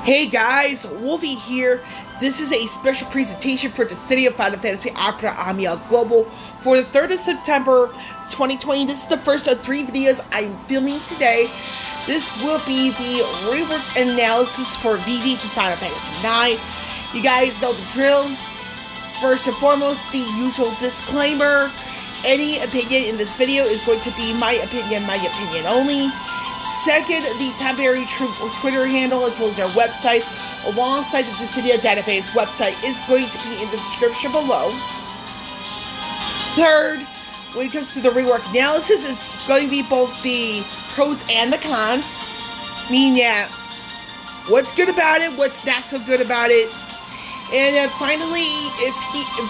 Hey guys, Wolvie here. This is a special presentation for the City of Final Fantasy Opera Global for the 3rd of September 2020. This is the first of 3 videos I'm filming today. This will be the rework analysis for Vivi for Final Fantasy IX. You guys know the drill. First and foremost, the usual disclaimer. Any opinion in this video is going to be my opinion only. Second, the TonberryTroupe Twitter handle as well as their website alongside the Dissidia database website is going to be in the description below. Third, when it comes to the rework analysis, is going to be both the pros and the cons, meaning that what's good about it, what's not so good about it. And then finally, if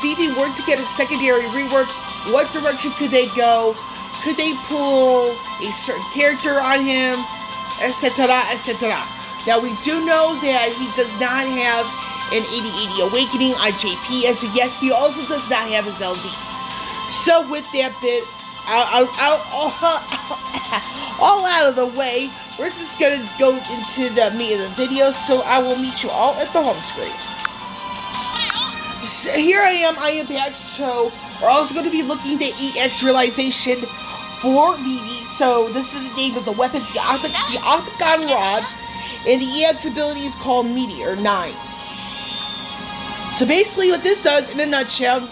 Vivi were to get a secondary rework, what direction could they go? Could they pull a certain character on him, etc., etc. Now, we do know that he does not have an 8080 Awakening on JP as of yet. He also does not have his LD. So, with that bit all out of the way, we're just going to go into the meat of the video, so I will meet you all at the home screen. So here I am back, so we're also going to be looking at EX realization for Vivi. So this is the name of the weapon, the Octagon Rod, and the EX ability is called Meteor 9. So basically what this does, in a nutshell,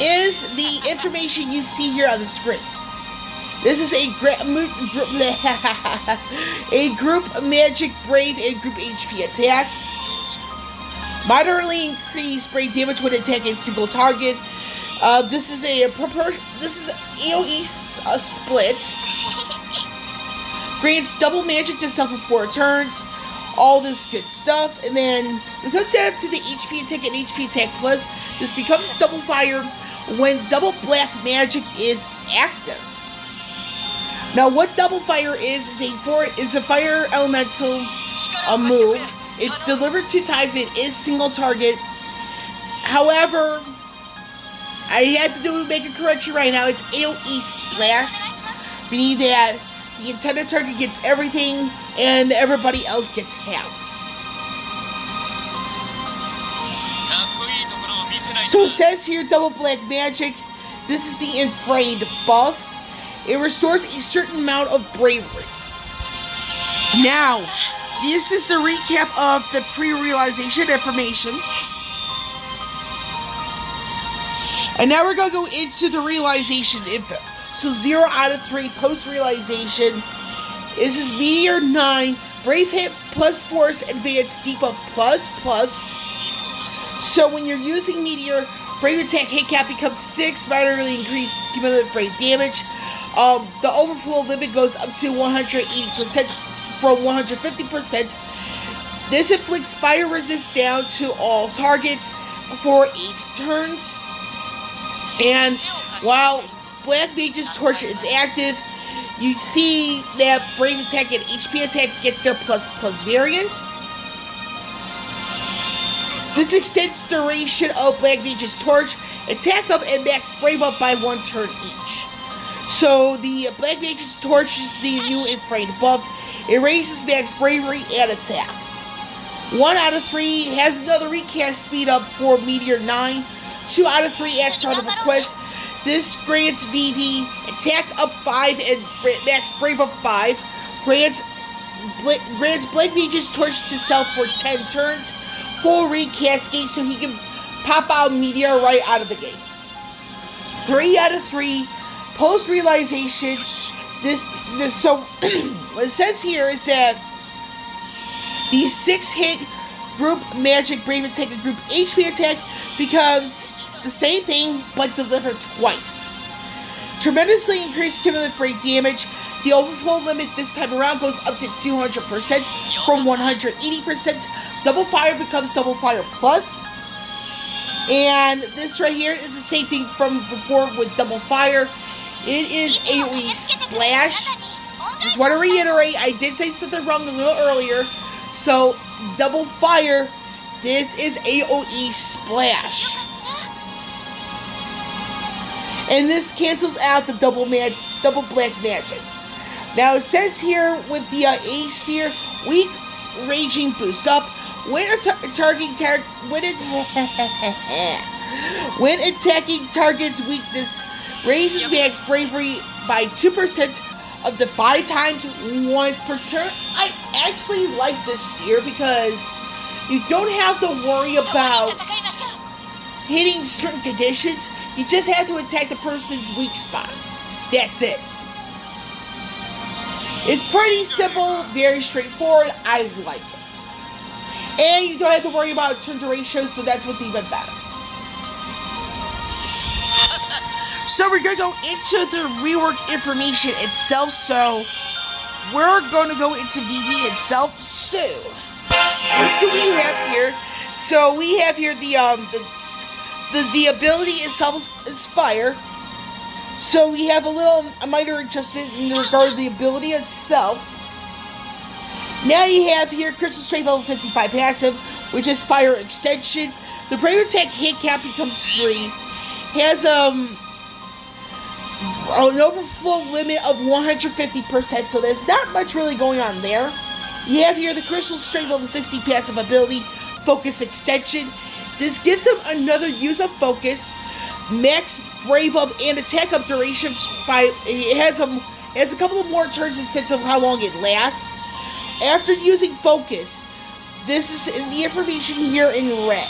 is the information you see here on the screen. This is a group Magic Brave and group HP attack. Moderately increased brave damage when attacking a single target. This is AoE split. Grants double magic to self for 4 turns. All this good stuff. And then when it comes down to the HP attack and HP attack plus, this becomes double fire when double black magic is active. Now, what double fire is a fire elemental move. It's delivered 2 times. It is single target. However, I had to make a correction right now. It's AoE splash, meaning that the intended target gets everything and everybody else gets half. So it says here, double black magic. This is the inframed buff. It restores a certain amount of bravery. Now, this is the recap of the pre-realization information. And now we're going to go into the realization info. So 0 out of 3 post-realization. This is Meteor 9, Brave Hit plus Force, Advanced Debuff plus. So when you're using Meteor, Brave Attack hit cap becomes 6, moderately increased cumulative brave damage. The overflow limit goes up to 180% from 150%. This inflicts fire resist down to all targets for 8 turns. And while Black Mage's Torch is active, you see that Brave Attack and HP Attack gets their plus variant. This extends the duration of Black Mage's Torch, attack up, and max Brave up by 1 turn each. So the Black Mage's Torch is the new inframed buff. It raises max bravery and attack. 1 out of 3 has another recast speed up for Meteor 9. 2 out of 3 at start of a quest. This grants Vivi attack up 5 and max brave up 5. Grants Black Mage's Torch to self for 10 turns. Full recascade so he can pop out Meteor right out of the gate. 3 out of 3 post-realization. So what it says here is that the 6-hit group magic brave attack and group HP attack becomes the same thing but delivered twice. Tremendously increased cumulative brave damage. The overflow limit this time around goes up to 200% from 180%. Double fire becomes double fire plus. And this right here is the same thing from before with double fire. It is AoE splash. Just want to reiterate, I did say something wrong a little earlier. So, double fire, this is AoE splash. And this cancels out the double black magic. Now it says here with the A sphere, weak raging boost up. When attacking target's weakness, raises max bravery by 2% of the 5 times once per turn. I actually like this here because you don't have to worry about hitting certain conditions. You just have to attack the person's weak spot. That's it. It's pretty simple, very straightforward. I like it. And you don't have to worry about turn duration, so that's what's even better. So we're going to go into the rework information itself. So we're going to go into Vivi itself. So what do we have here? So we have here the ability itself is fire. So we have a minor adjustment in regard to the ability itself. Now you have here Crystal Strength level 55 passive, which is fire extension. The brave attack hit count becomes 3. Has an overflow limit of 150%, so there's not much really going on there. You have here the Crystal Strength level 60 passive ability, focus extension. This gives him another use of focus, max brave up and attack up duration by it has a couple of more turns instead of how long it lasts. After using focus, this is the information here in red.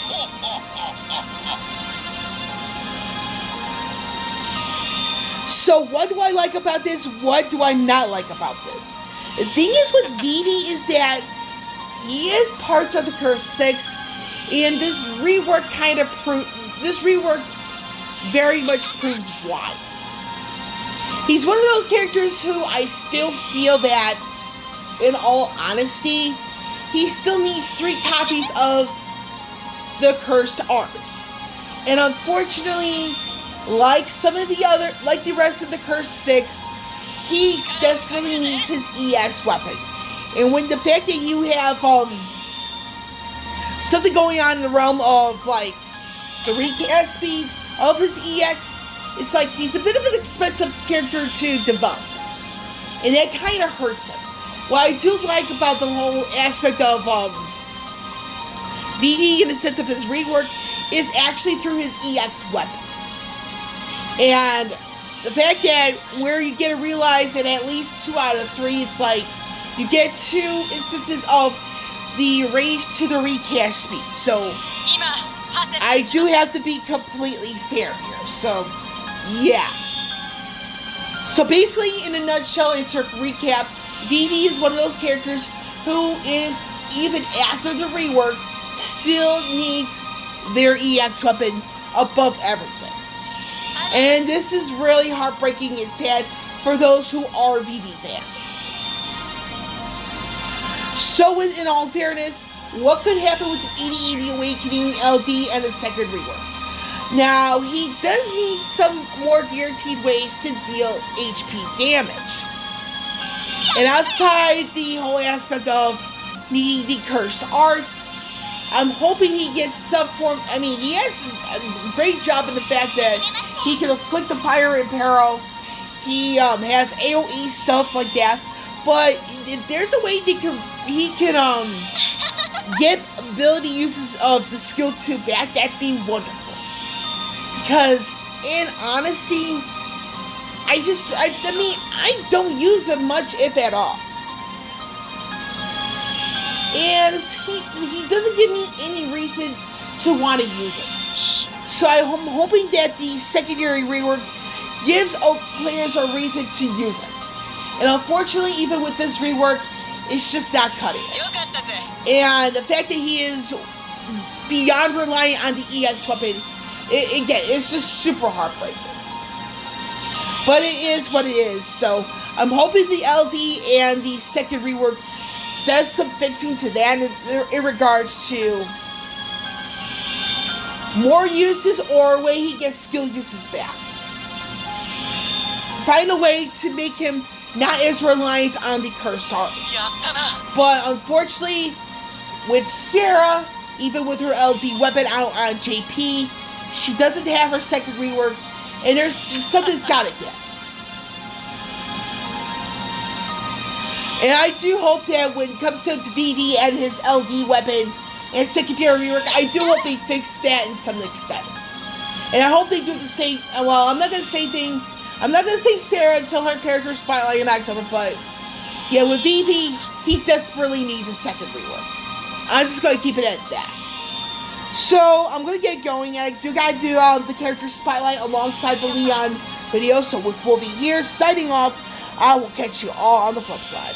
So what do I like about this? What do I not like about this? The thing is with Vivi is that he is parts of the Curse 6, and this rework very much proves why. He's one of those characters who I still feel that, in all honesty, he still needs 3 copies of the Cursed Arts. And unfortunately, like the rest of the Cursed 6, he desperately needs his EX weapon. And when the fact that you have something going on in the realm of like the recast speed of his EX, it's like he's a bit of an expensive character to develop. And that kind of hurts him. What I do like about the whole aspect of Vivi in the sense of his rework is actually through his EX weapon. And the fact that where you get to realize that at least 2 out of 3, it's like you get 2 instances of the raise to the recast speed. So I do have to be completely fair here. So yeah. So basically, in a nutshell, and to recap, Vivi is one of those characters who is, even after the rework, still needs their EX weapon above everything. And this is really heartbreaking and sad for those who are Vivi fans. So in all fairness, what could happen with the 8080 Awakening LD and a second rework? Now, he does need some more guaranteed ways to deal HP damage. And outside the whole aspect of needing the Cursed Arts, I'm hoping he gets some form. I mean, he has a great job in the fact that he can afflict the fire and peril. He has AoE stuff like that. But if there's a way he can get ability uses of the skill 2 back, that'd be wonderful. Because in honesty, I don't use them much, if at all. And he doesn't give me any reasons to want to use it. So I'm hoping that the secondary rework gives players a reason to use it. And unfortunately, even with this rework, it's just not cutting it. And the fact that he is beyond reliant on the EX weapon, again, it's just super heartbreaking. But it is what it is. So I'm hoping the LD and the second rework does some fixing to that in regards to more uses or a way he gets skill uses back. Find a way to make him not as reliant on the Cursed Arts. But unfortunately, with Sarah, even with her LD weapon out on JP, she doesn't have her second rework, and there's something's gotta give. And I do hope that when it comes to Vivi and his LD weapon and secondary rework, I do hope they fix that in some extent. And I hope they do the same. Well, I'm not gonna say Sarah until her character spotlight in October, but yeah, with Vivi, he desperately needs a second rework. I'm just gonna keep it at that. So I'm gonna get going, and I do gotta do the character spotlight alongside the Leon video. So with Wolvie here signing off, I will catch you all on the flip side.